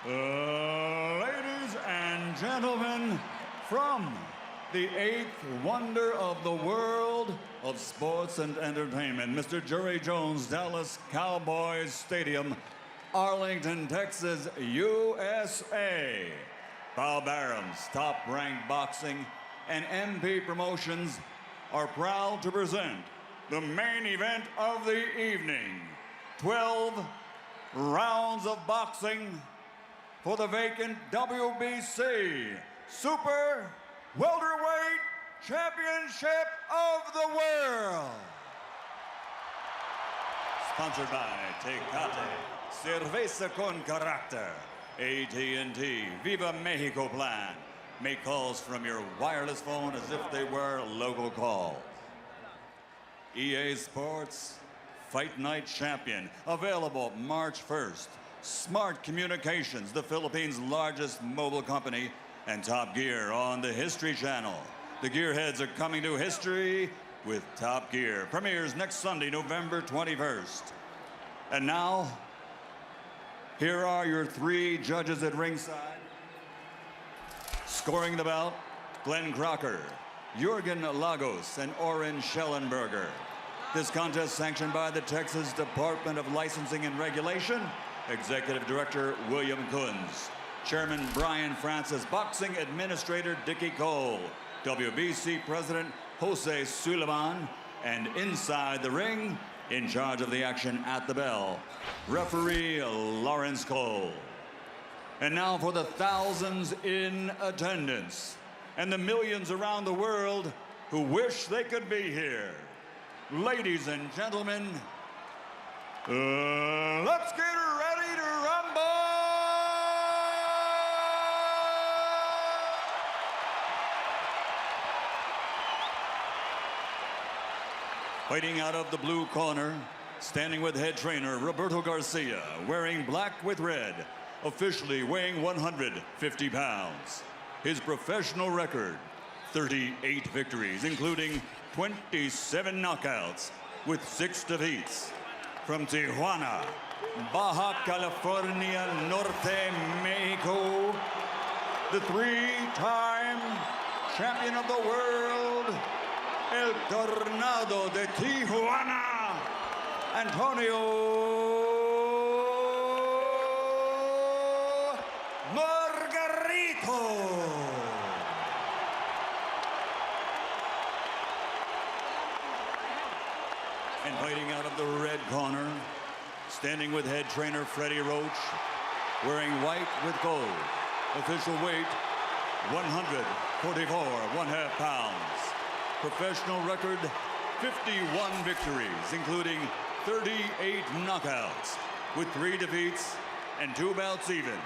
Ladies and gentlemen, from the eighth wonder of the world of sports and entertainment, Mr. Jerry Jones, Dallas Cowboys Stadium, Arlington, Texas, USA. Bob Arum's Top Rank Boxing and MP Promotions are proud to present the main event of the evening. 12 rounds of boxing for the vacant WBC Super Welterweight Championship of the World. Sponsored by Tecate, Cerveza con Carácter, AT&T, Viva Mexico Plan. Make calls from your wireless phone as if they were local calls. EA Sports Fight Night Champion, available March 1st. Smart Communications, the Philippines' largest mobile company, and Top Gear on the History Channel. The Gearheads are coming to history with Top Gear. Premieres next Sunday, November 21st. And now, here are your three judges at ringside. Scoring the bout, Glenn Crocker, Jürgen Lagos, and Oren Schellenberger. This contest sanctioned by the Texas Department of Licensing and Regulation. Executive Director William Kunz. Chairman Brian Francis. Boxing Administrator Dickie Cole. WBC President Jose Suleiman. And inside the ring, in charge of the action at the bell, referee Lawrence Cole. And now for the thousands in attendance and the millions around the world who wish they could be here. Ladies and gentlemen, let's get ready to rumble! Fighting out of the blue corner, standing with head trainer Roberto Garcia, wearing black with red, officially weighing 150 pounds. His professional record, 38 victories, including 27 knockouts with 6 defeats. From Tijuana, Baja California Norte, Mexico, the 3-time champion of the world, El Tornado de Tijuana, Antonio Margarito. And fighting out of the red corner, standing with head trainer Freddie Roach, wearing white with gold. Official weight, 144 1/2 pounds. Professional record, 51 victories, including 38 knockouts, with 3 defeats and 2 bouts even.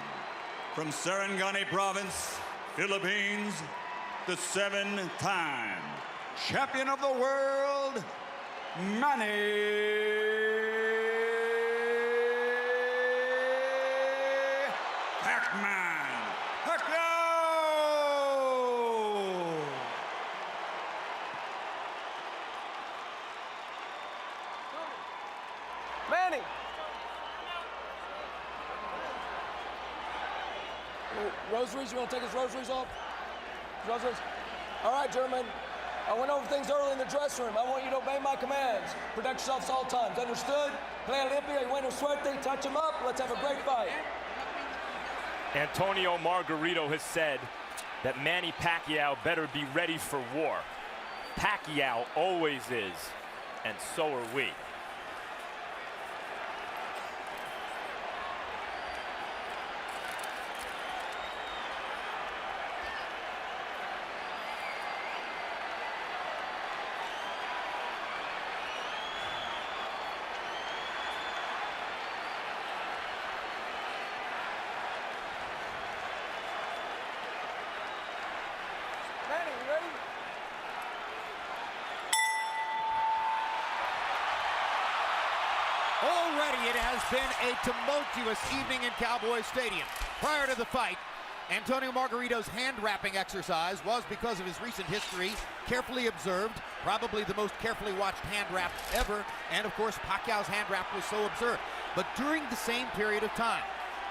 From Sarangani Province, Philippines, the 7-time champion of the world, Manny Pacquiao! Manny! Rosaries, you want to take his rosaries off? Rosaries? All right, gentlemen. I went over things early in the dressing room. I want you to obey my commands. Protect yourselves at all times. Understood? Play Olympia, you buena suerte, touch him up. Let's have a great fight. Antonio Margarito has said that Manny Pacquiao better be ready for war. Pacquiao always is, and so are we. Manny, you ready? Already it has been a tumultuous evening in Cowboys Stadium. Prior to the fight, Antonio Margarito's hand-wrapping exercise was, because of his recent history, carefully observed, probably the most carefully watched hand-wrap ever, and of course Pacquiao's hand-wrap was so observed. But during the same period of time,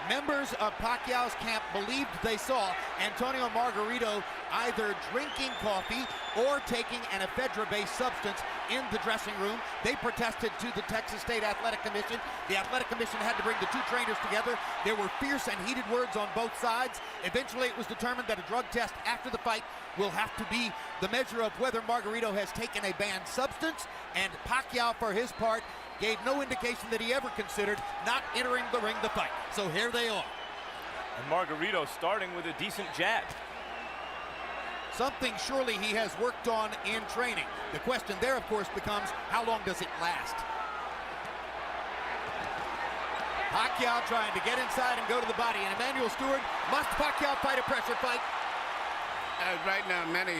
Members of Pacquiao's camp believed they saw Antonio Margarito either drinking coffee or taking an ephedra-based substance in the dressing room. They protested to the Texas State Athletic Commission. The Athletic Commission had to bring the two trainers together. There were fierce and heated words on both sides. Eventually, it was determined that a drug test after the fight will have to be the measure of whether Margarito has taken a banned substance, and Pacquiao, for his part, gave no indication that he ever considered not entering the ring to fight. So here they are. And Margarito starting with a decent jab. Something surely he has worked on in training. The question there, of course, becomes how long does it last? Pacquiao trying to get inside and go to the body. And Emmanuel Stewart, must Pacquiao fight a pressure fight? Right now, Manny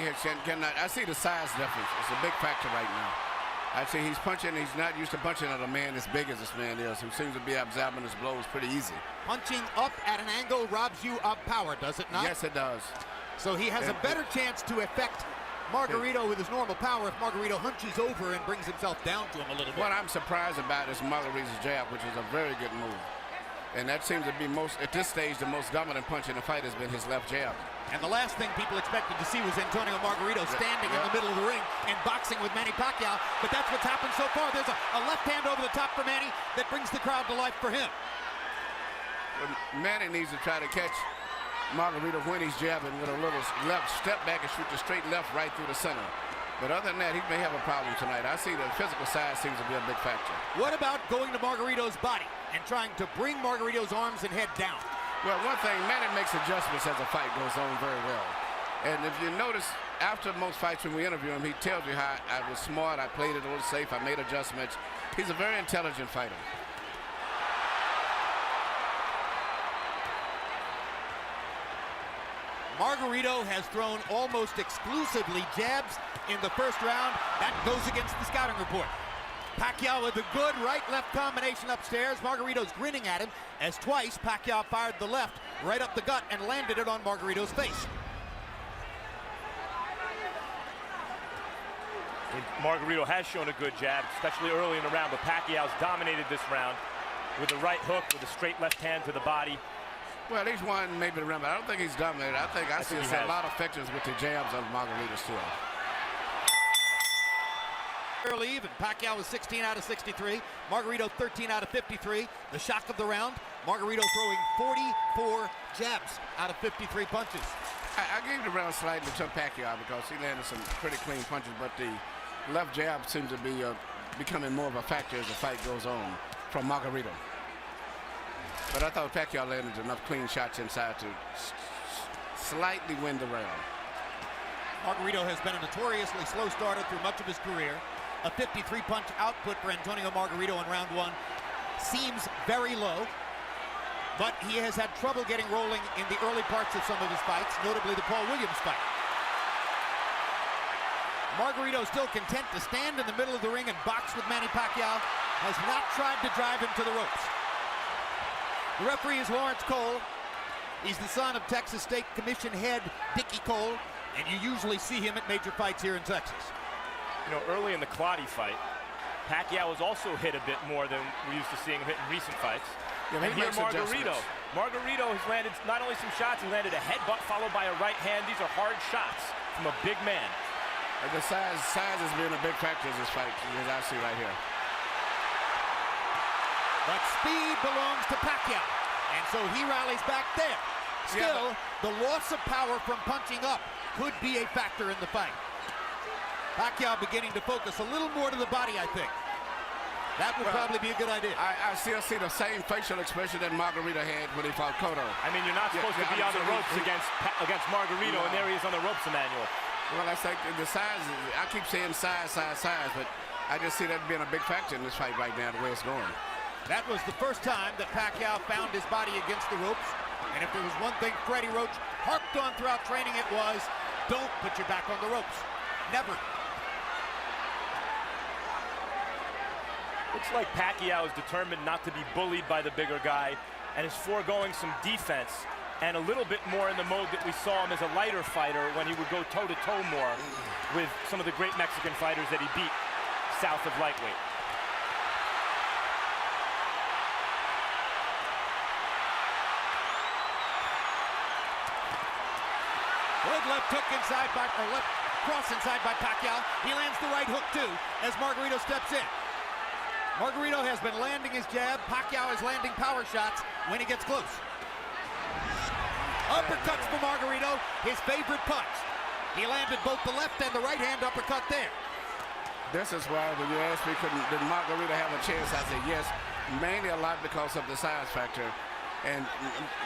cannot. I see the size difference. It's a big factor right now. I see he's punching. He's not used to punching at a man as big as this man is, who seems to be absorbing his blows pretty easy. Punching up at an angle robs you of power, does it not? Yes, it does. So he has a better chance to affect Margarito with his normal power if Margarito hunches over and brings himself down to him a little bit. What I'm surprised about is Margarito's jab, which is a very good move. And that seems to be at this stage, the most dominant punch in the fight has been his left jab. And the last thing people expected to see was Antonio Margarito standing in the middle of the ring and boxing with Manny Pacquiao. But that's what's happened so far. There's a left hand over the top for Manny that brings the crowd to life for him. Manny needs to try to catch Margarito when he's jabbing with a little left step back and shoot the straight left right through the center. But other than that, he may have a problem tonight. I see the physical side seems to be a big factor. What about going to Margarito's body and trying to bring Margarito's arms and head down? Well, one thing, Manny makes adjustments as the fight goes on very well. And if you notice, after most fights when we interview him, he tells you how I was smart, I played it a little safe, I made adjustments. He's a very intelligent fighter. Margarito has thrown almost exclusively jabs in the first round. That goes against the scouting report. Pacquiao with a good right-left combination upstairs. Margarito's grinning at him as twice Pacquiao fired the left right up the gut and landed it on Margarito's face. Margarito has shown a good jab, especially early in the round, but Pacquiao's dominated this round with a right hook, with a straight left hand to the body. Well, he's won maybe the round, but I don't think he's dominated. I see a lot of factors with the jabs of Margarito still. Early even. Pacquiao was 16 out of 63. Margarito 13 out of 53. The shock of the round, Margarito throwing 44 jabs out of 53 punches. I gave the round slightly to Pacquiao because he landed some pretty clean punches, but the left jab seems to be becoming more of a factor as the fight goes on from Margarito. But I thought Pacquiao landed enough clean shots inside to slightly win the round. Margarito has been a notoriously slow starter through much of his career. A 53-punch output for Antonio Margarito in round one seems very low, but he has had trouble getting rolling in the early parts of some of his fights, notably the Paul Williams fight. Margarito still content to stand in the middle of the ring and box with Manny Pacquiao, has not tried to drive him to the ropes. The referee is Lawrence Cole. He's the son of Texas State Commission head Dickie Cole, and you usually see him at major fights here in Texas. You know, early in the Clottey fight, Pacquiao was also hit a bit more than we're used to seeing him hit in recent fights. Yeah, and here Margarito has landed not only some shots, he landed a headbutt followed by a right hand. These are hard shots from a big man. The size has been a big factor in this fight, as I see right here. But speed belongs to Pacquiao, and so he rallies back there. Still, the loss of power from punching up could be a factor in the fight. Pacquiao beginning to focus a little more to the body, I think. That would probably be a good idea. I still see the same facial expression that Margarito had when he fought Cotto. I mean, you're not supposed to be on the ropes against Margarito, and there he is on the ropes, Emmanuel. Well, I think the size, I keep saying size, but I just see that being a big factor in this fight right now, the way it's going. That was the first time that Pacquiao found his body against the ropes. And if there was one thing Freddie Roach harped on throughout training, it was, don't put your back on the ropes. Never. Looks like Pacquiao is determined not to be bullied by the bigger guy and is foregoing some defense and a little bit more in the mode that we saw him as a lighter fighter when he would go toe-to-toe more with some of the great Mexican fighters that he beat south of lightweight. Good left hook inside by, or left cross inside by Pacquiao. He lands the right hook too as Margarito steps in. Margarito has been landing his jab. Pacquiao is landing power shots when he gets close. Uppercuts for Margarito, his favorite punch. He landed both the left and the right hand uppercut there. This is why when you asked me, did Margarito have a chance, I said yes, mainly a lot because of the size factor. And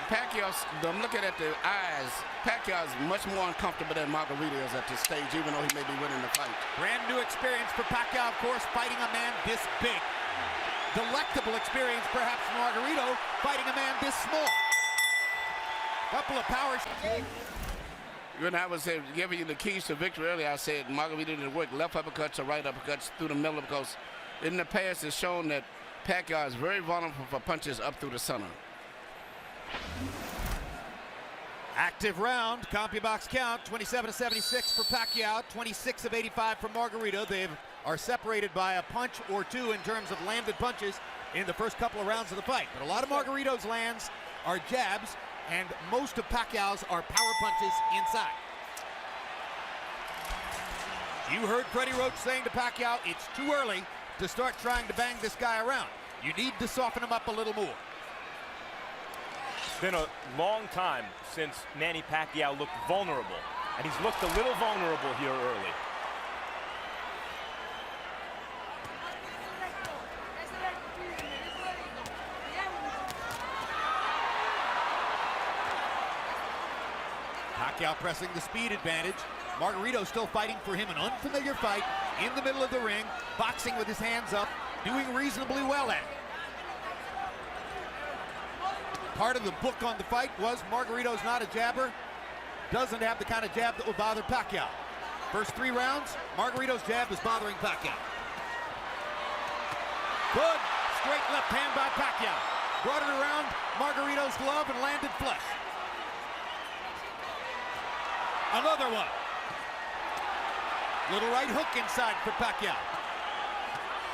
Pacquiao, I'm looking at the eyes, Pacquiao is much more uncomfortable than Margarito is at this stage, even though he may be winning the fight. Brand new experience for Pacquiao, of course, fighting a man this big. Delectable experience, perhaps, for Margarito, fighting a man this small. Couple of power. When I was giving you the keys to victory earlier, I said Margarito didn't work left uppercuts or right uppercuts through the middle, because in the past it's shown that Pacquiao is very vulnerable for punches up through the center. Active round, CompuBox count, 27-76 for Pacquiao, 26 of 85 for Margarito. They are separated by a punch or two in terms of landed punches in the first couple of rounds of the fight. But a lot of Margarito's lands are jabs, and most of Pacquiao's are power punches inside. You heard Freddie Roach saying to Pacquiao, it's too early to start trying to bang this guy around. You need to soften him up a little more. It's been a long time since Manny Pacquiao looked vulnerable, and he's looked a little vulnerable here early. Pacquiao pressing the speed advantage. Margarito still fighting for him, an unfamiliar fight in the middle of the ring, boxing with his hands up, doing reasonably well at it. Part of the book on the fight was Margarito's not a jabber, doesn't have the kind of jab that will bother Pacquiao. First 3 rounds, Margarito's jab is bothering Pacquiao. Good straight left hand by Pacquiao. Brought it around Margarito's glove and landed flush. Another one. Little right hook inside for Pacquiao.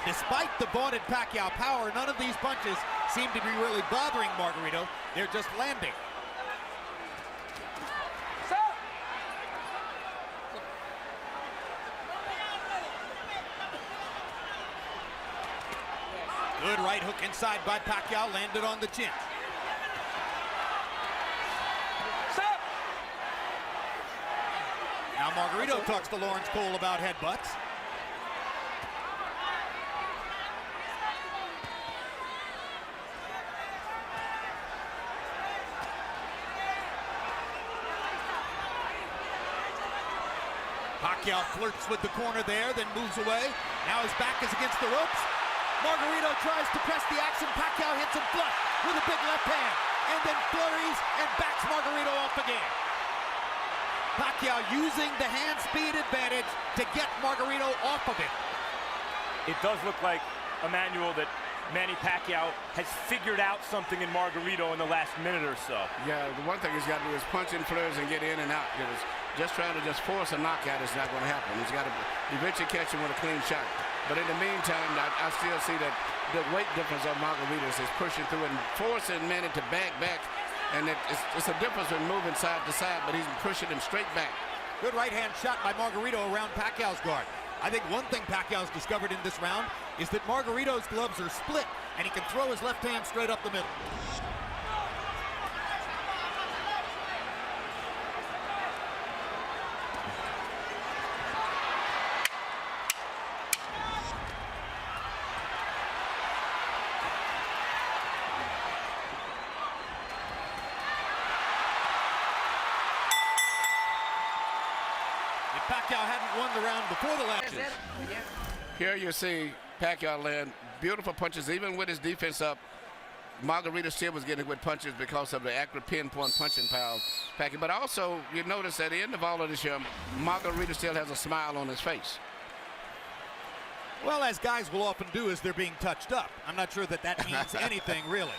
Despite the vaunted Pacquiao power, none of these punches seem to be really bothering Margarito. They're just landing. Good right hook inside by Pacquiao, landed on the chin. Now Margarito talks to Lawrence Cole about headbutts. Pacquiao flirts with the corner there, then moves away. Now his back is against the ropes. Margarito tries to press the action. Pacquiao hits him flush with a big left hand, and then flurries and backs Margarito off again. Pacquiao using the hand speed advantage to get Margarito off of it. It does look like, Emmanuel, that Manny Pacquiao has figured out something in Margarito in the last minute or so. Yeah, the one thing he's got to do is punch in flurries and get in and out. Because just trying to force a knockout is not going to happen. He's got to eventually catch him with a clean shot. But in the meantime, I still see that the weight difference of Margarito is pushing through and forcing Manny to back. And it's a difference in moving side to side, but he's pushing him straight back. Good right hand shot by Margarito around Pacquiao's guard. I think one thing Pacquiao's discovered in this round is that Margarito's gloves are split, and he can throw his left hand straight up the middle. Pacquiao hadn't won the round before the last. Here you see Pacquiao land beautiful punches, even with his defense up. Margarito still was getting good punches because of the accurate pinpoint punching power of Pacquiao. But also, you notice at the end of all of this year, Margarito still has a smile on his face. Well, as guys will often do as they're being touched up. I'm not sure that means anything, really.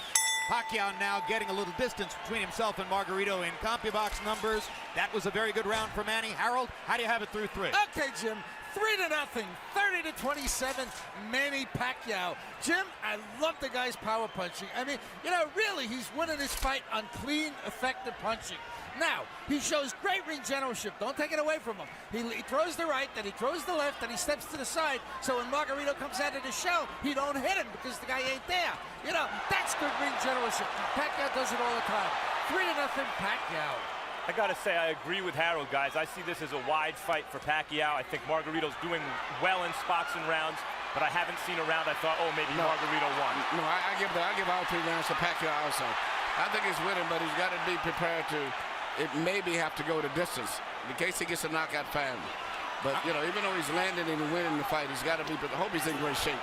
Pacquiao now getting a little distance between himself and Margarito in CompuBox numbers. That was a very good round for Manny. Harold, how do you have it through 3? Okay, Jim. 3-0, 30-27, Manny Pacquiao. Jim, I love the guy's power punching. I mean, you know, really, he's winning this fight on clean, effective punching. Now, he shows great ring generalship. Don't take it away from him. He throws the right, then he throws the left, then he steps to the side. So when Margarito comes out of the shell, he don't hit him because the guy ain't there. You know, that's good ring generalship. Pacquiao does it all the time. 3-0 Pacquiao. I gotta say, I agree with Harold, guys. I see this as a wide fight for Pacquiao. I think Margarito's doing well in spots and rounds, but I haven't seen a round I thought, oh, maybe Margarito won. No, I give all 3 rounds to Pacquiao also. I think he's winning, but he's got to be prepared to maybe have to go the distance in case he gets a knockout fan. But, you know, even though he's landing and winning the fight, he's got to be, but I hope he's in great shape.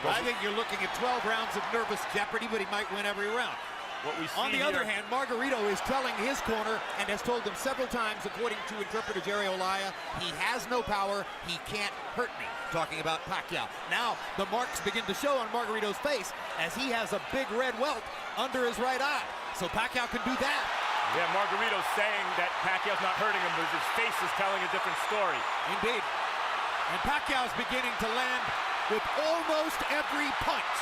I think you're looking at 12 rounds of nervous jeopardy, but he might win every round. What we see On the other hand, Margarito is telling his corner and has told them several times, according to interpreter Jerry Olaya, he has no power, he can't hurt me. Talking about Pacquiao. Now, the marks begin to show on Margarito's face as he has a big red welt under his right eye. So Pacquiao can do that. Yeah, Margarito's saying that Pacquiao's not hurting him, but his face is telling a different story. Indeed. And Pacquiao's beginning to land with almost every punch.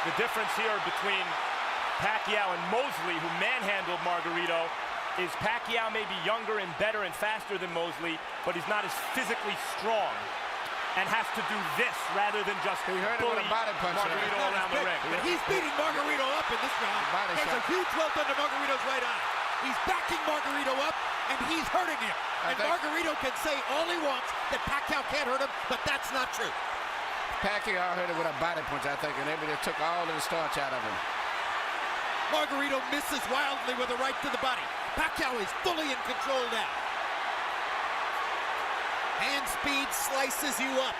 The difference here between Pacquiao and Mosley, who manhandled Margarito, is Pacquiao may be younger and better and faster than Mosley, but he's not as physically strong and has to do this rather than just bully Margarito around the ring. But he's beating Margarito up in this round. There's a huge welt under Margarito's right eye. He's backing Margarito up, and he's hurting him. And Margarito can say all he wants that Pacquiao can't hurt him, but that's not true. Pacquiao hurt him with a body punch, I think, and everybody took all of the starch out of him. Margarito misses wildly with a right to the body. Pacquiao is fully in control now. Hand speed slices you up.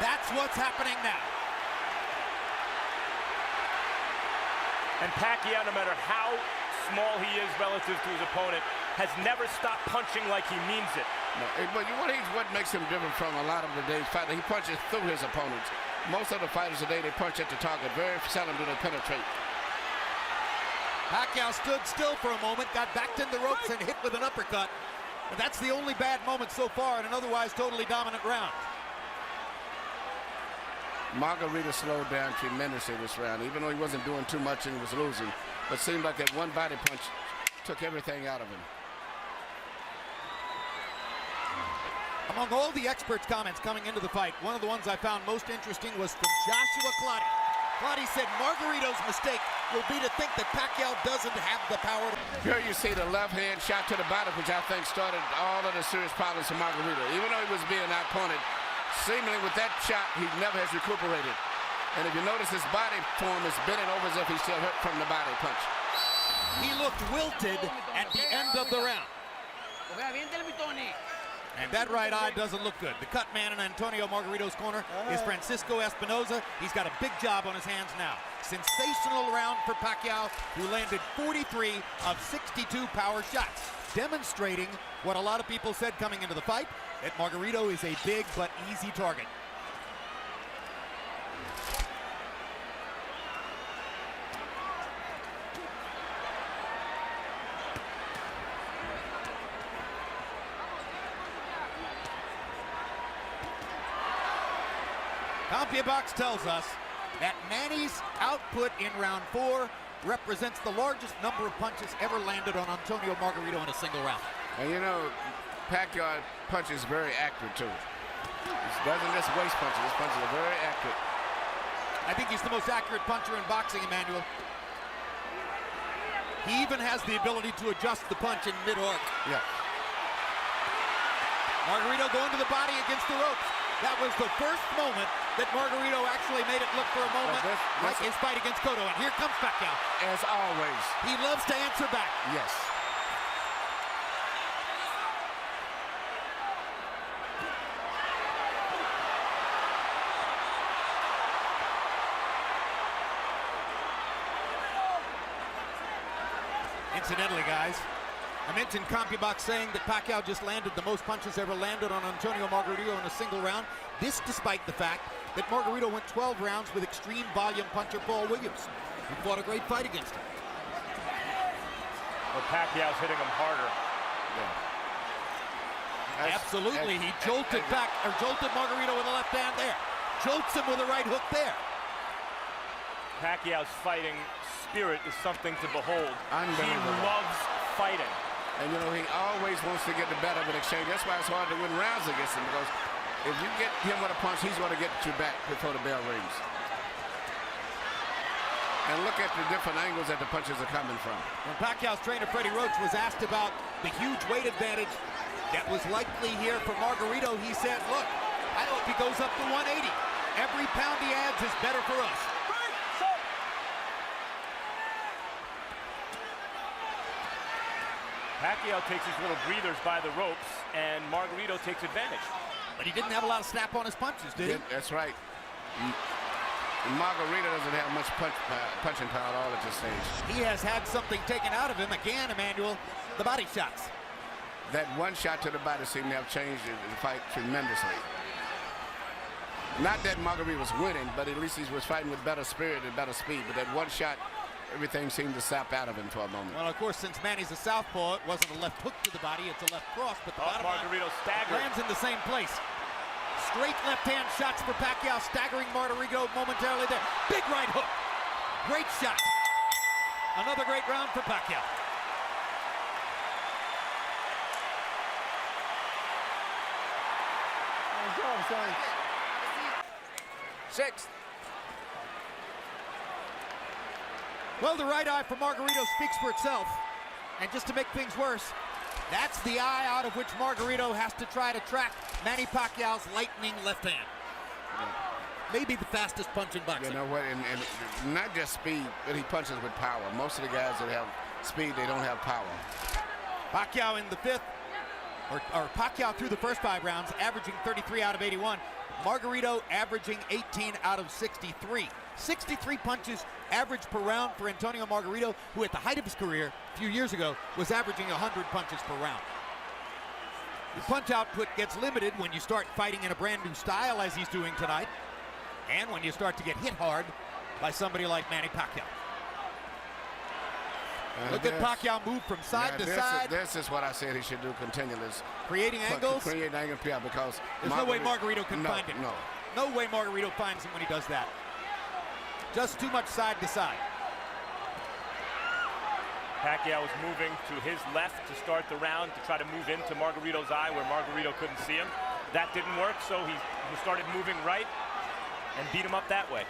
That's what's happening now. And Pacquiao, no matter how small he is relative to his opponent, has never stopped punching like he means it. No, but what makes him different from a lot of today's fighters, he punches through his opponents. Most of the fighters today, they punch at the target. Very seldom do they penetrate. Pacquiao stood still for a moment, got backed in the ropes and hit with an uppercut. But that's the only bad moment so far in an otherwise totally dominant round. Margarito slowed down tremendously this round, even though he wasn't doing too much and he was losing. But it seemed like that one body punch took everything out of him. Among all the experts' comments coming into the fight, one of the ones I found most interesting was from Joshua Clottey. Clottey said Margarito's mistake will be to think that Pacquiao doesn't have the power. Here you see the left hand shot to the body, which I think started all of the serious problems for Margarito. Even though he was being outpointed, seemingly with that shot, he never has recuperated. And if you notice, his body form is bending over as if he's still hurt from the body punch. He looked wilted at the end of the round. And that right eye doesn't look good. The cut man in Antonio Margarito's corner is Francisco Espinoza. He's got a big job on his hands now. Sensational round for Pacquiao, who landed 43 of 62 power shots, demonstrating what a lot of people said coming into the fight, that Margarito is a big but easy target. CompuBox tells us that Manny's output in round 4 represents the largest number of punches ever landed on Antonio Margarito in a single round. And you know, Pacquiao punches very accurate too. He doesn't just waste punches. His punches are very accurate. I think he's the most accurate puncher in boxing, Emmanuel. He even has the ability to adjust the punch in mid-arc. Yeah. Margarito going to the body against the ropes. That was the first moment that Margarito actually made it look for a moment like his fight against Cotto. And here comes Pacquiao. As always. He loves to answer back. Yes. Incidentally, guys, I mentioned CompuBox saying that Pacquiao just landed the most punches ever landed on Antonio Margarito in a single round. This despite the fact that Margarito went 12 rounds with extreme volume puncher Paul Williams, who fought a great fight against him. Well, Pacquiao's hitting him harder. Absolutely, he jolted Margarito with a left hand there. Jolts him with a right hook there. Pacquiao's fighting spirit is something to behold. He Unbelievable. loves fighting. And, you know, he always wants to get the better of an exchange. That's why it's hard to win rounds against him, because if you get him with a punch, he's going to get you back before the bell rings. And look at the different angles that the punches are coming from. When Pacquiao's trainer, Freddie Roach, was asked about the huge weight advantage that was likely here for Margarito, he said, look, I hope he goes up to 180. Every pound he adds is better for us. Pacquiao takes his little breathers by the ropes, and Margarito takes advantage. But he didn't have a lot of snap on his punches, did he? That's right. Margarito doesn't have much punching power at all at this stage. He has had something taken out of him again, Emmanuel, the body shots. That one shot to the body seemed to have changed the fight tremendously. Not that Margarito was winning, but at least he was fighting with better spirit and better speed. But that one shot, everything seemed to sap out of him for a moment. Well, of course, since Manny's a southpaw, it wasn't a left hook to the body, it's a left cross, but the bottom Margarito staggered. lands in the same place. Straight left-hand shots for Pacquiao, staggering Margarito momentarily there. Big right hook. Great shot. Another great round for Pacquiao. Sixth. Well, the right eye for Margarito speaks for itself. And just to make things worse, that's the eye out of which Margarito has to try to track Manny Pacquiao's lightning left hand. Maybe the fastest punch in boxing. You know what, and not just speed, but he punches with power. Most of the guys that have speed, they don't have power. Pacquiao in the fifth, or Pacquiao through the first 5 rounds, averaging 33 out of 81. Margarito averaging 18 out of 63. 63 punches average per round for Antonio Margarito, who at the height of his career a few years ago was averaging 100 punches per round. The punch output gets limited when you start fighting in a brand new style as he's doing tonight, and when you start to get hit hard by somebody like Manny Pacquiao. Look at Pacquiao move from side to side. This is what I said he should do continually. Creating angles. Creating angles, yeah, because there's no way Margarito can find him. No way Margarito finds him when he does that. Just too much side to side. Pacquiao was moving to his left to start the round to try to move into Margarito's eye where Margarito couldn't see him. That didn't work, so he started moving right and beat him up that way.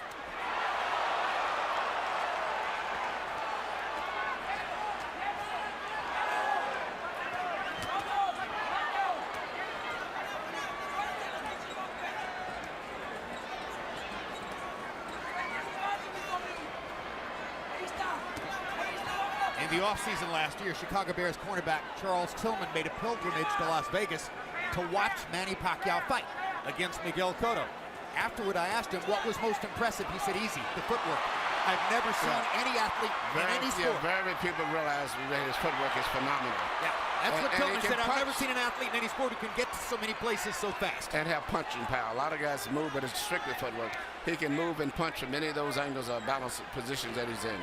In the offseason last year, Chicago Bears cornerback Charles Tillman made a pilgrimage to Las Vegas to watch Manny Pacquiao fight against Miguel Cotto. Afterward, I asked him what was most impressive. He said, easy, the footwork. I've never seen any athlete in any sport. Very people realize that his footwork is phenomenal. Yeah, that's what Tillman said. I've never seen an athlete in any sport who can get to so many places so fast. And have punching power. A lot of guys move, but it's strictly footwork. He can move and punch from any of those angles or balanced positions that he's in.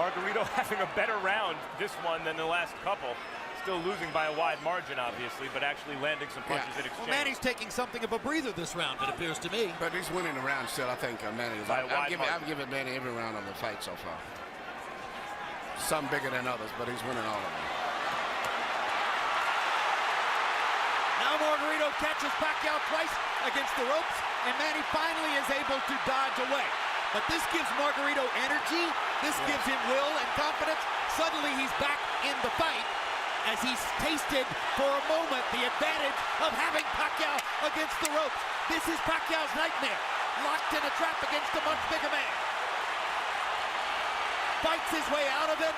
Margarito having a better round this one than the last couple. Still losing by a wide margin, obviously, but actually landing some punches in exchange. Well, Manny's taking something of a breather this round, it appears to me. But he's winning the round still, I think, Manny. I've given Manny every round of the fight so far. Some bigger than others, but he's winning all of them. Now Margarito catches Pacquiao twice against the ropes, and Manny finally is able to dodge away. But this gives Margarito energy, this gives him will and confidence. Suddenly he's back in the fight as he's tasted for a moment the advantage of having Pacquiao against the ropes. This is Pacquiao's nightmare, locked in a trap against a much bigger man. Fights his way out of it,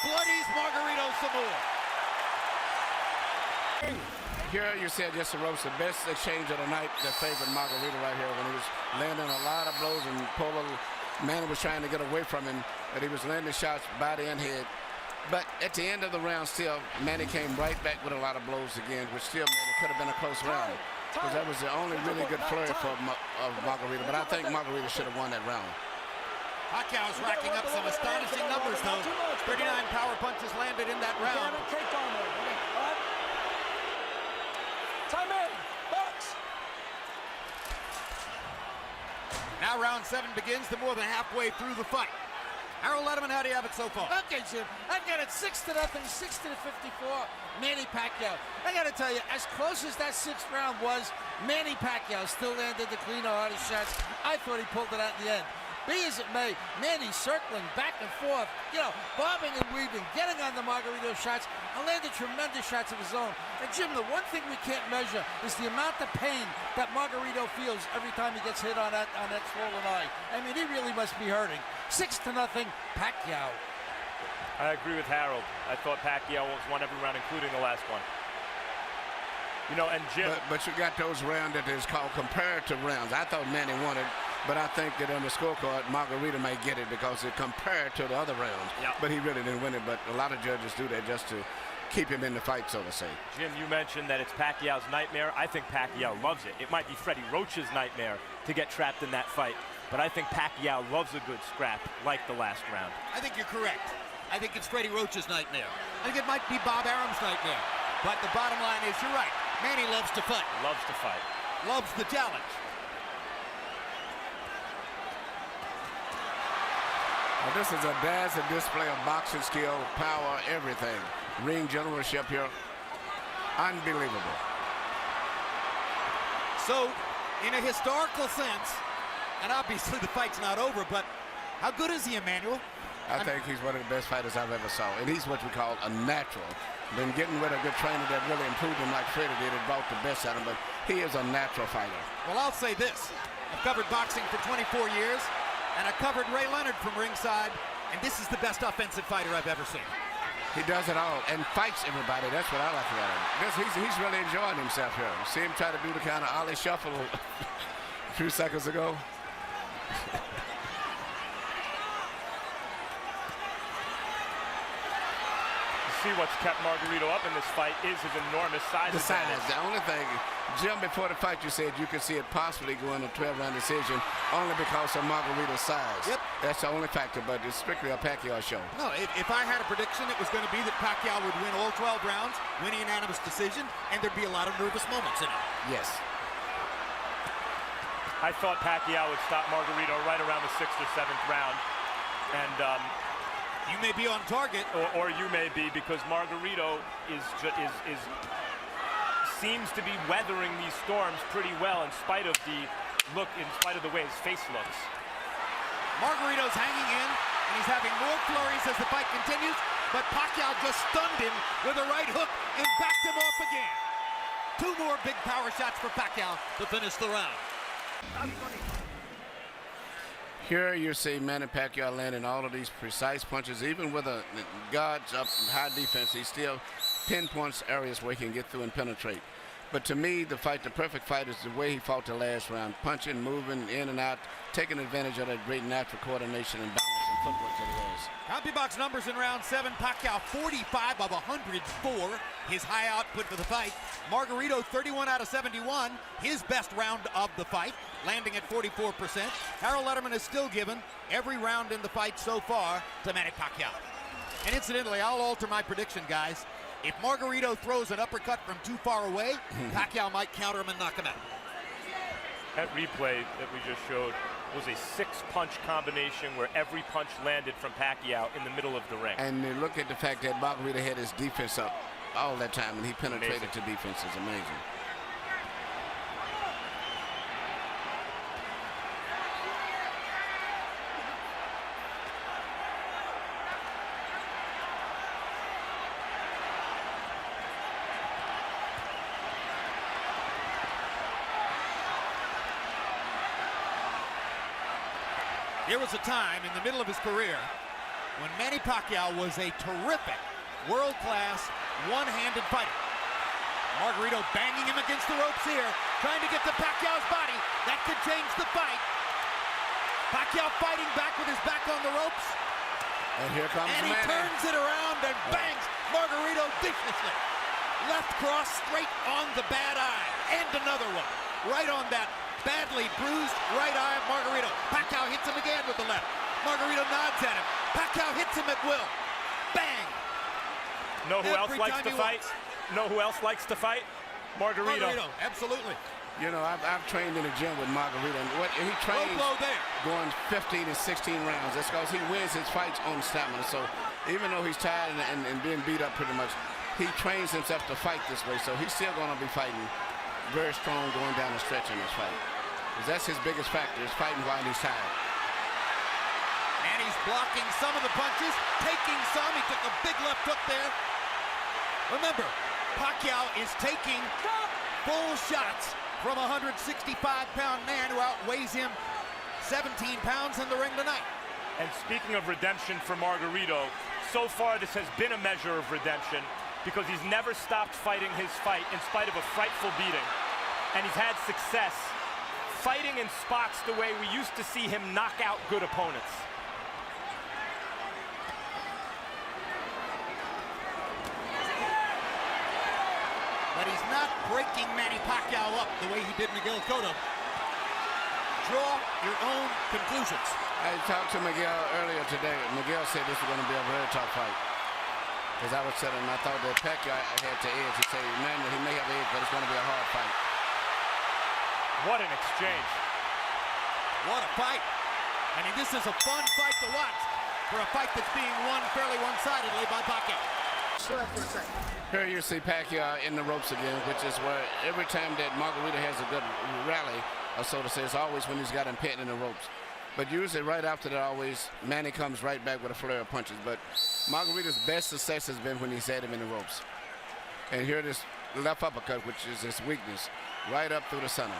bloodies Margarito some more. Here you said just the ropes, the best exchange of the night that favored Margarito right here when he was landing a lot of blows and Manny was trying to get away from him, but he was landing shots body and head. But at the end of the round, still, Manny came right back with a lot of blows again, which still made it could have been a close round. Because that was the only really good flurry of Margarito. But I think Margarito should have won that round. Pacquiao's racking up some astonishing numbers, though. 39 power punches landed in that round. Time in. Box. Now round 7 begins to more than halfway through the fight. Harold Letterman, how do you have it so far? Okay, Jim. I've got it 6-0, 60-54. Manny Pacquiao. I got to tell you, as close as that 6th round was, Manny Pacquiao still landed the cleaner, hardest shots. I thought he pulled it out in the end. Be as it may, Manny circling back and forth, bobbing and weaving, getting on the Margarito shots, and landed tremendous shots of his own. And Jim, the one thing we can't measure is the amount of pain that Margarito feels every time he gets hit on that swollen eye. I mean, he really must be hurting. 6-0, Pacquiao. I agree with Harold. I thought Pacquiao won every round, including the last one. And Jim. But you got those rounds that is called comparative rounds. I thought Manny won it. But I think that on the scorecard, Margarito may get it because it compared to the other rounds. Yep. But he really didn't win it. But a lot of judges do that just to keep him in the fight, so to say. Jim, you mentioned that it's Pacquiao's nightmare. I think Pacquiao loves it. It might be Freddie Roach's nightmare to get trapped in that fight. But I think Pacquiao loves a good scrap like the last round. I think you're correct. I think it's Freddie Roach's nightmare. I think it might be Bob Arum's nightmare. But the bottom line is, you're right. Manny loves to fight. Loves to fight. Loves the challenge. Well, this is a dazzling display of boxing skill, power, everything. Ring generalship here. Unbelievable. So, in a historical sense, and obviously the fight's not over, but how good is he, Emmanuel? I think he's one of the best fighters I've ever saw. And he's what we call a natural. Been getting with a good trainer that really improved him like Freddie did and brought the best out of him. But he is a natural fighter. Well, I'll say this. I've covered boxing for 24 years. And I covered Ray Leonard from ringside, and this is the best offensive fighter I've ever seen. He does it all and fights everybody. That's what I like about him. He's really enjoying himself here. See him try to do the kind of Ollie shuffle a few seconds ago. See what's kept Margarito up in this fight is his enormous size. The size. advantage. The only thing, Jim, before the fight, you said you could see it possibly going to 12-round decision only because of Margarito's size. Yep. That's the only factor, but it's strictly a Pacquiao show. No, if I had a prediction, it was going to be that Pacquiao would win all 12 rounds, win a unanimous decision, and there'd be a lot of nervous moments in it. Yes. I thought Pacquiao would stop Margarito right around the 6th or 7th round. And you may be on target. Or you may be, because Margarito seems to be weathering these storms pretty well in spite of the way his face looks. Margarito's hanging in, and he's having more flurries as the fight continues, but Pacquiao just stunned him with a right hook and backed him off again. 2 more big power shots for Pacquiao to finish the round. Here you see Manny Pacquiao landing all of these precise punches. Even with a guards up high defense, he still pinpoints areas where he can get through and penetrate. But to me, the perfect fight is the way he fought the last round. Punching, moving in and out, taking advantage of that great natural coordination and balance and footwork that he has. CompuBox numbers in round 7. Pacquiao 45 of 104, his high output for the fight. Margarito 31 out of 71, his best round of the fight, landing at 44%. Harold Letterman has still given every round in the fight so far to Manny Pacquiao. And incidentally, I'll alter my prediction, guys. If Margarito throws an uppercut from too far away, Pacquiao might counter him and knock him out. That replay that we just showed was a 6-punch combination where every punch landed from Pacquiao in the middle of the ring. And look at the fact that Margarito had his defense up all that time, and he penetrated to defense. Is amazing. There was a time in the middle of his career when Manny Pacquiao was a terrific, world-class, one-handed fighter. Margarito banging him against the ropes here, trying to get to Pacquiao's body. That could change the fight. Pacquiao fighting back with his back on the ropes. And here comes And he Manny. turns it around and bangs Margarito viciously. Left cross straight on the bad eye. And another one. Right on that badly bruised right eye of Margarito. Pacquiao hits him again with the left. Margarito nods at him. Pacquiao hits him at will. Bang! Know who else Every likes time to he fight? walks. Know who else likes to fight? Margarito. Absolutely. You know, I've trained in the gym with Margarito, and he trains blow there. going 15 and 16 rounds. That's because he wins his fights on stamina. So even though he's tired and being beat up pretty much, he trains himself to fight this way. So he's still going to be fighting very strong going down the stretch in this fight. Because that's his biggest factor, is fighting while he's tired. And he's blocking some of the punches, taking some. He took a big left hook there. Remember, Pacquiao is taking full shots from a 165-pound man who outweighs him 17 pounds in the ring tonight. And speaking of redemption for Margarito, so far this has been a measure of redemption because he's never stopped fighting his fight in spite of a frightful beating. And he's had success fighting in spots the way we used to see him knock out good opponents. But he's not breaking Manny Pacquiao up the way he did Miguel Cotto. Draw your own conclusions. I talked to Miguel earlier today. Miguel said this was going to be a very tough fight. As I was telling him, I thought that Pacquiao had to edge. He said, man, he may have edge, but it's going to be a hard fight. What an exchange. What a fight. I mean, this is a fun fight to watch for a fight that's being won fairly one-sidedly by Pacquiao. Here you see Pacquiao in the ropes again, which is where every time that Margarito has a good rally, or so to say, it's always when he's got him pinned in the ropes. But usually right after that, always, Manny comes right back with a flurry of punches. But Margarito's best success has been when he's had him in the ropes. And here this left uppercut, which is his weakness, right up through the center.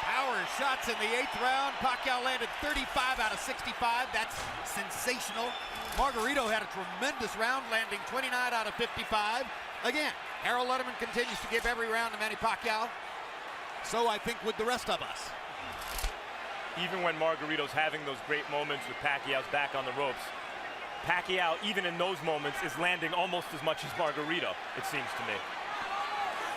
Power shots in the 8th round. Pacquiao landed 35 out of 65. That's sensational. Margarito had a tremendous round, landing 29 out of 55. Again, Harold Letterman continues to give every round to Manny Pacquiao. So I think with the rest of us. Even when Margarito's having those great moments with Pacquiao's back on the ropes, Pacquiao, even in those moments, is landing almost as much as Margarito, it seems to me.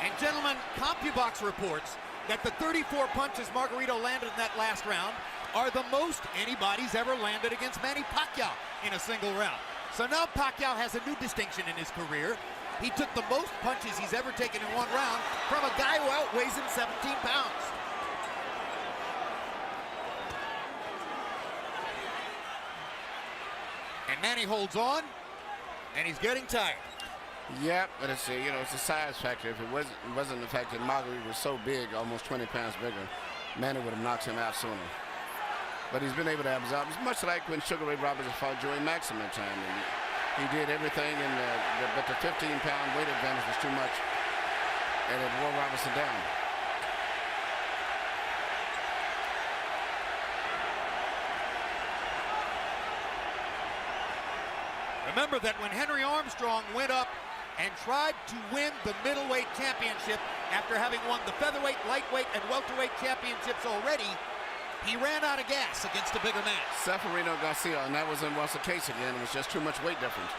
And gentlemen, CompuBox reports that the 34 punches Margarito landed in that last round are the most anybody's ever landed against Manny Pacquiao in a single round. So now Pacquiao has a new distinction in his career. He took the most punches he's ever taken in one round from a guy who outweighs him 17 pounds. And Manny holds on, and he's getting tired. Yep, but it's a, it's a size factor. If it wasn't the fact that Margarito was so big, almost 20 pounds bigger, Manny would have knocked him out sooner. But he's been able to absorb. It's much like when Sugar Ray Roberts fought Joey Maximum time. He did everything, but the 15-pound weight advantage was too much, and it wore Robertson down. Remember that when Henry Armstrong went up and tried to win the middleweight championship after having won the featherweight, lightweight, and welterweight championships already, he ran out of gas against a bigger man. Seferino Garcia, and that wasn't once the case again. It was just too much weight difference.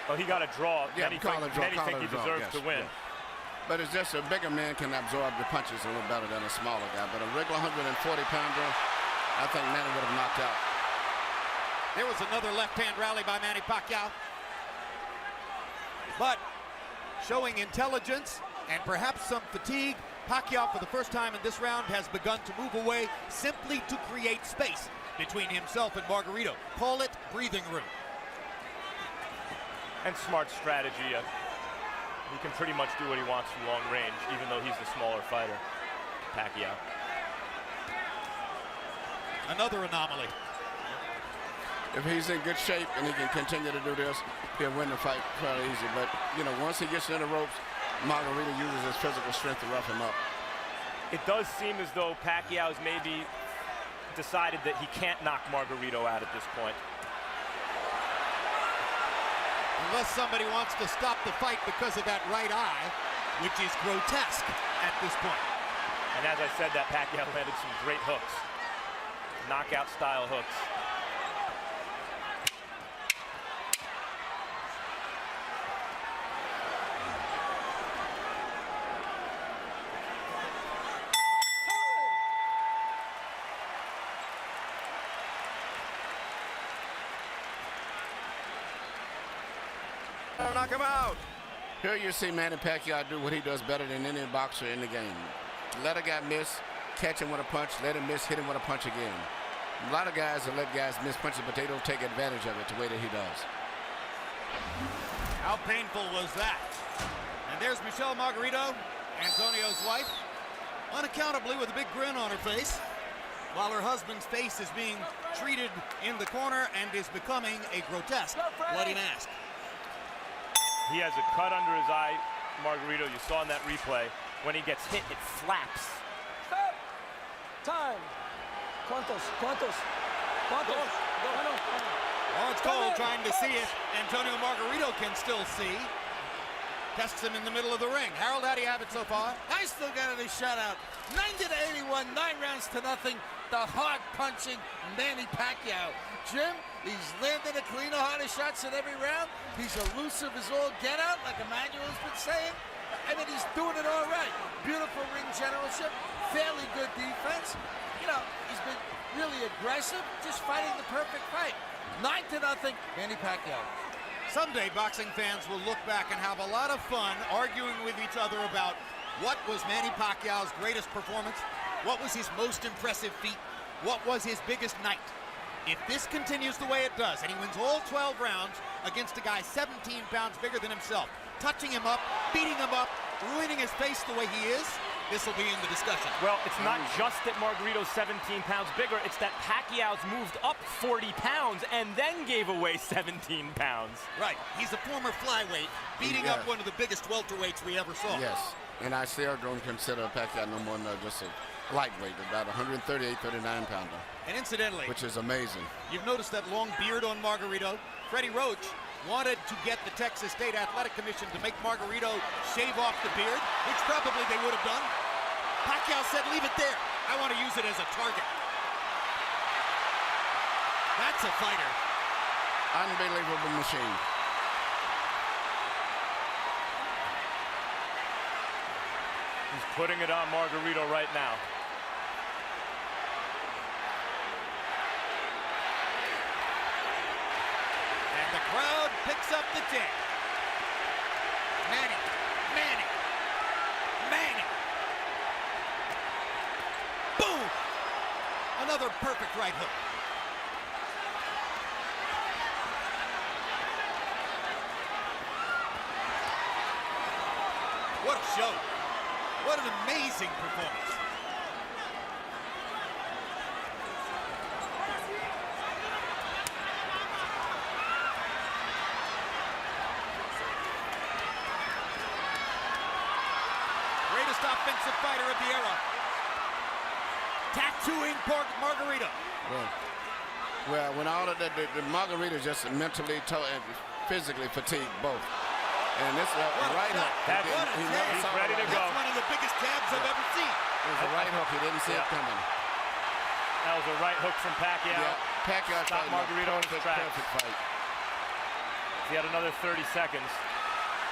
Well, he got a draw. Yeah, Many think he deserves to win. Yeah. But it's just a bigger man can absorb the punches a little better than a smaller guy. But a regular 140-pounder, I think Manny would have knocked out. There was another left-hand rally by Manny Pacquiao. But showing intelligence and perhaps some fatigue, Pacquiao, for the first time in this round, has begun to move away simply to create space between himself and Margarito. Call it breathing room. And smart strategy. He can pretty much do what he wants from long range, even though he's the smaller fighter, Pacquiao. Another anomaly. If he's in good shape and he can continue to do this, he'll win the fight fairly easy. But, once he gets in the ropes, Margarito uses his physical strength to rough him up. It does seem as though Pacquiao's maybe decided that he can't knock Margarito out at this point. Unless somebody wants to stop the fight because of that right eye, which is grotesque at this point. And as I said, that Pacquiao landed some great hooks. knockout-style hooks. Knock him out. Here you see Manny Pacquiao do what he does better than any boxer in the game. Let a guy miss, catch him with a punch, let him miss, hit him with a punch again. A lot of guys will let guys miss punches, but they don't take advantage of it the way that he does. How painful was that? And there's Michelle Margarito, Antonio's wife, unaccountably with a big grin on her face, while her husband's face is being treated in the corner and is becoming a grotesque bloody mask. He has a cut under his eye, Margarito. You saw in that replay. When he gets hit, it flaps. Stop. Time. ¿Cuántos? ¿Cuántos? ¿Cuántos? Oh, it's cold trying to see it. Antonio Margarito can still see. Tests him in the middle of the ring. Harold, how do you have it so far? I still got it a shutout. 90-81, 9 rounds to nothing. The hard-punching Manny Pacquiao. Jim, he's landing a cleaner, harder shots in every round. He's elusive as all get out, like Emmanuel's been saying. I mean, he's doing it all right. Beautiful ring generalship, fairly good defense. You know, he's been really aggressive, just fighting the perfect fight. 9-0, Manny Pacquiao. Someday, boxing fans will look back and have a lot of fun arguing with each other about what was Manny Pacquiao's greatest performance, what was his most impressive feat, what was his biggest night. If this continues the way it does, and he wins all 12 rounds against a guy 17 pounds bigger than himself, touching him up, beating him up, ruining his face the way he is, this will be in the discussion. Well, it's not just that Margarito's 17 pounds bigger, it's that Pacquiao's moved up 40 pounds and then gave away 17 pounds. Right, he's a former flyweight, beating up one of the biggest welterweights we ever saw. Yes, and I still don't consider Pacquiao no more than just a lightweight, about 138, 39 pounder. And incidentally, which is amazing. You've noticed that long beard on Margarito. Freddie Roach wanted to get the Texas State Athletic Commission to make Margarito shave off the beard, which probably they would have done. Pacquiao said, leave it there. I want to use it as a target. That's a fighter. Unbelievable machine. He's putting it on Margarito right now. And the crowd picks up the chant. Manny, Manny, Manny. Boom! Another perfect right hook. What a show. What an amazing performance. Greatest offensive fighter of the era. Tattooing Margarito. Well, when all of the Margarito's just mentally and physically fatigued both. And this right hook. He's ready to go. That's one of the biggest jabs I've ever seen. It was a right hook. He didn't see it coming. That was a right hook from Pacquiao. Yeah, Pacquiao stopped Margarito in his tracks. Perfect fight. He had another 30 seconds.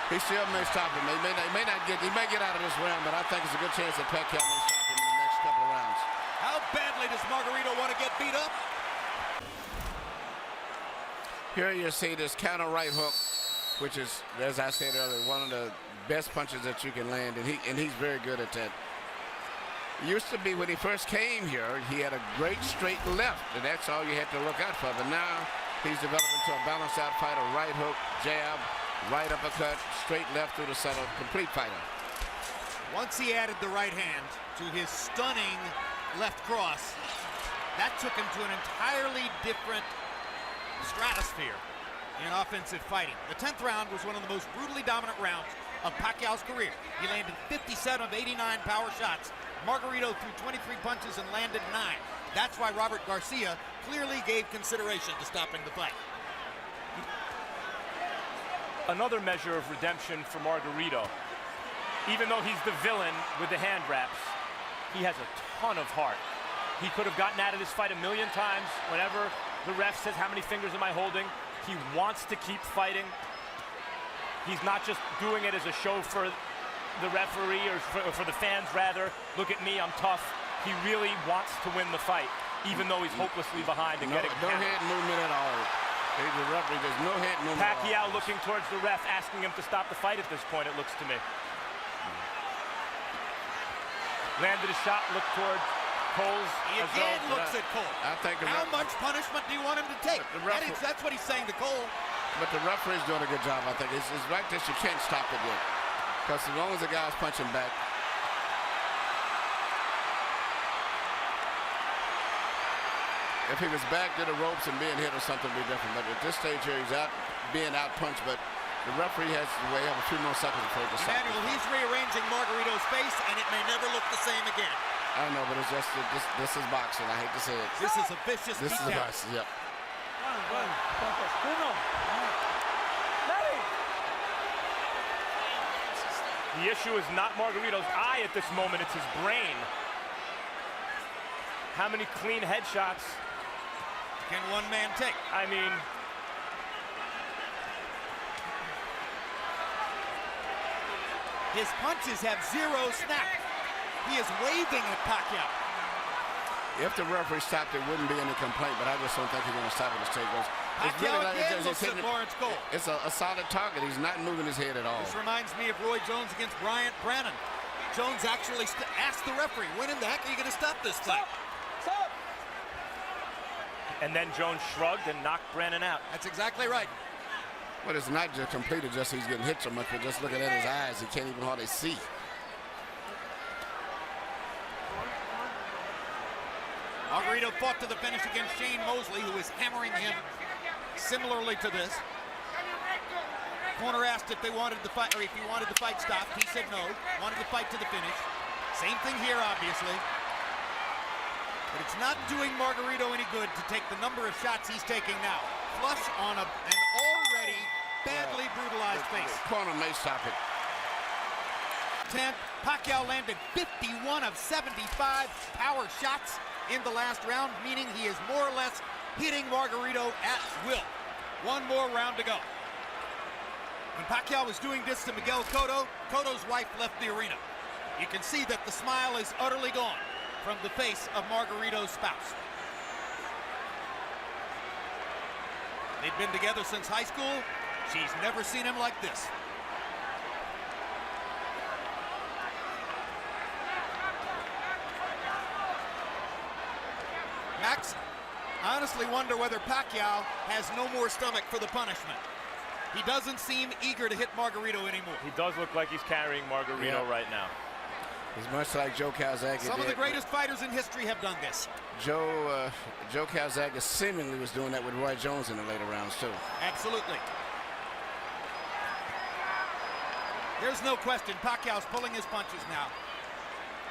He still may stop him. He may get out of this round, but I think it's a good chance that Pacquiao may stop him in the next couple of rounds. How badly does Margarito want to get beat up? Here you see this counter right hook, which is, as I said earlier, one of the best punches that you can land, and he's very good at that. It used to be when he first came here, he had a great straight left, and that's all you had to look out for. But now he's developed into a balanced out fighter, right hook, jab, right uppercut, straight left through the center, complete fighter. Once he added the right hand to his stunning left cross, that took him to an entirely different stratosphere in offensive fighting. The 10th round was one of the most brutally dominant rounds of Pacquiao's career. He landed 57 of 89 power shots. Margarito threw 23 punches and landed 9. That's why Robert Garcia clearly gave consideration to stopping the fight. Another measure of redemption for Margarito. Even though he's the villain with the hand wraps, he has a ton of heart. He could have gotten out of this fight a million times. Whenever the ref says, how many fingers am I holding? He wants to keep fighting. He's not just doing it as a show for the referee or for the fans, rather. Look at me, I'm tough. He really wants to win the fight, even though he's hopelessly behind and getting no head movement at all. The referee, there's no head movement. Pacquiao looking towards the ref, asking him to stop the fight at this point, it looks to me. Landed a shot, looked towards Cole's. He again looks at Cole. I think How much punishment do you want him to take? That's what he's saying to Cole. But the referee's doing a good job, I think. It's like this, you can't stop it yet. Because as long as the guy's punching back. If he was back to the ropes and being hit or something, would be different. But at this stage here, he's out being out-punched. But the referee has to wait a few more seconds before he can stop. Manuel, he's rearranging Margarito's face, and it may never look the same again. I know, but it's just this is boxing. I hate to say it. This is a vicious This is beatdown. boxing. Yep. The issue is not Margarito's eye at this moment, it's his brain. How many clean headshots can one man take? I mean, his punches have zero snap. He is waving at Pacquiao. If the referee stopped, there wouldn't be any complaint, but I just don't think he's going to stop at the stage. Pacquiao again looks at Lawrence Cole. It's a solid target. He's not moving his head at all. This reminds me of Roy Jones against Bryant Brannon. Jones actually asked the referee, when in the heck are you going to stop this fight? Stop! and then Jones shrugged and knocked Brannon out. That's exactly right. But it's not just completed just he's getting hit so much, but just looking at his eyes, he can't even hardly see. Margarito fought to the finish against Shane Mosley, who was hammering him similarly to this. Corner asked if they wanted the fight, or if he wanted the fight stopped. He said no, wanted the fight to the finish. Same thing here, obviously. But it's not doing Margarito any good to take the number of shots he's taking now. Flush on an already badly brutalized face. Corner may stop it. 10. Pacquiao landed 51 of 75 power shots in the last round, meaning he is more or less hitting Margarito at will. One more round to go. When Pacquiao was doing this to Miguel Cotto, Cotto's wife left the arena. You can see that the smile is utterly gone from the face of Margarito's spouse. They've been together since high school. She's never seen him like this. Max, I honestly wonder whether Pacquiao has no more stomach for the punishment. He doesn't seem eager to hit Margarito anymore. He does look like he's carrying Margarito right now. It's much like Joe Calzaghe Some of the greatest fighters in history have done this. Joe Calzaghe seemingly was doing that with Roy Jones in the later rounds too. Absolutely. There's no question Pacquiao's pulling his punches now.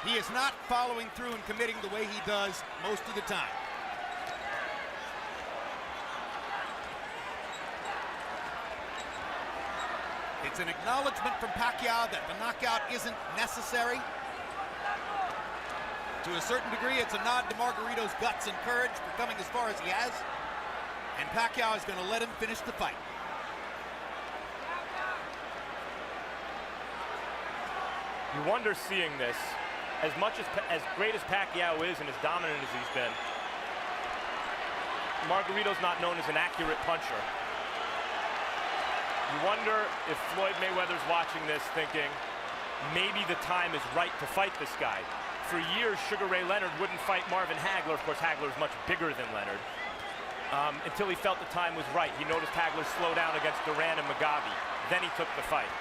He is not following through and committing the way he does most of the time. It's an acknowledgement from Pacquiao that the knockout isn't necessary. To a certain degree, it's a nod to Margarito's guts and courage for coming as far as he has. And Pacquiao is going to let him finish the fight. You wonder seeing this, as great as Pacquiao is and as dominant as he's been, Margarito's not known as an accurate puncher. You wonder if Floyd Mayweather's watching this thinking, maybe the time is right to fight this guy. For years, Sugar Ray Leonard wouldn't fight Marvin Hagler. Of course, Hagler's much bigger than Leonard. Until he felt the time was right. He noticed Hagler slow down against Duran and Mugabe. Then he took the fight.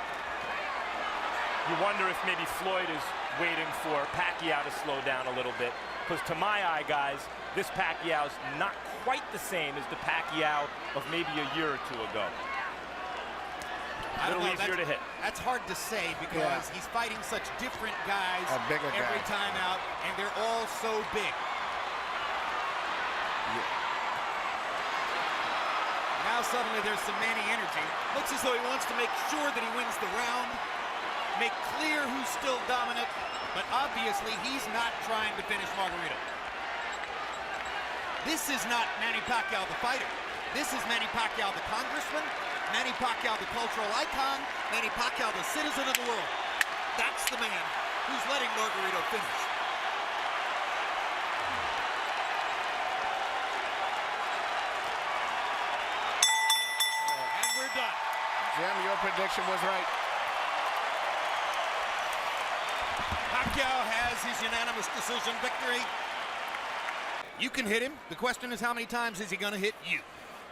You wonder if maybe Floyd is waiting for Pacquiao to slow down a little bit. Because to my eye, guys, this Pacquiao's not quite the same as the Pacquiao of maybe a year or two ago. A little easier to hit. That's hard to say because he's fighting such different guys every time out, and they're all so big. Now suddenly there's some Manny energy. Looks as though he wants to make sure that he wins the round, make clear who's still dominant, but obviously he's not trying to finish Margarito. This is not Manny Pacquiao the fighter. This is Manny Pacquiao the congressman, Manny Pacquiao the cultural icon, Manny Pacquiao the citizen of the world. That's the man who's letting Margarito finish. And we're done. Jim, your prediction was right. Pacquiao has his unanimous decision victory. You can hit him. The question is, how many times is he going to hit you?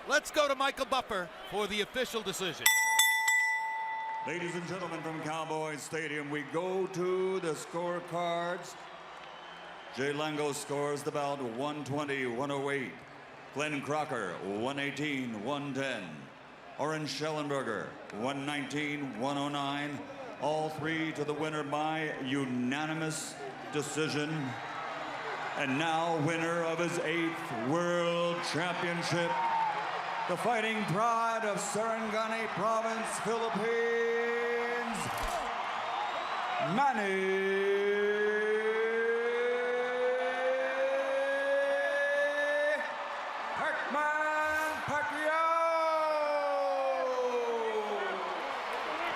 Let's go to Michael Buffer for the official decision. Ladies and gentlemen, from Cowboy Stadium, we go to the scorecards. Jay Lango scores the bout 120-108. Glenn Crocker, 118-110. Oren Schellenberger, 119-109. All three to the winner by unanimous decision. And now winner of his 8th World Championship, the fighting pride of Sarangani Province, Philippines, Manny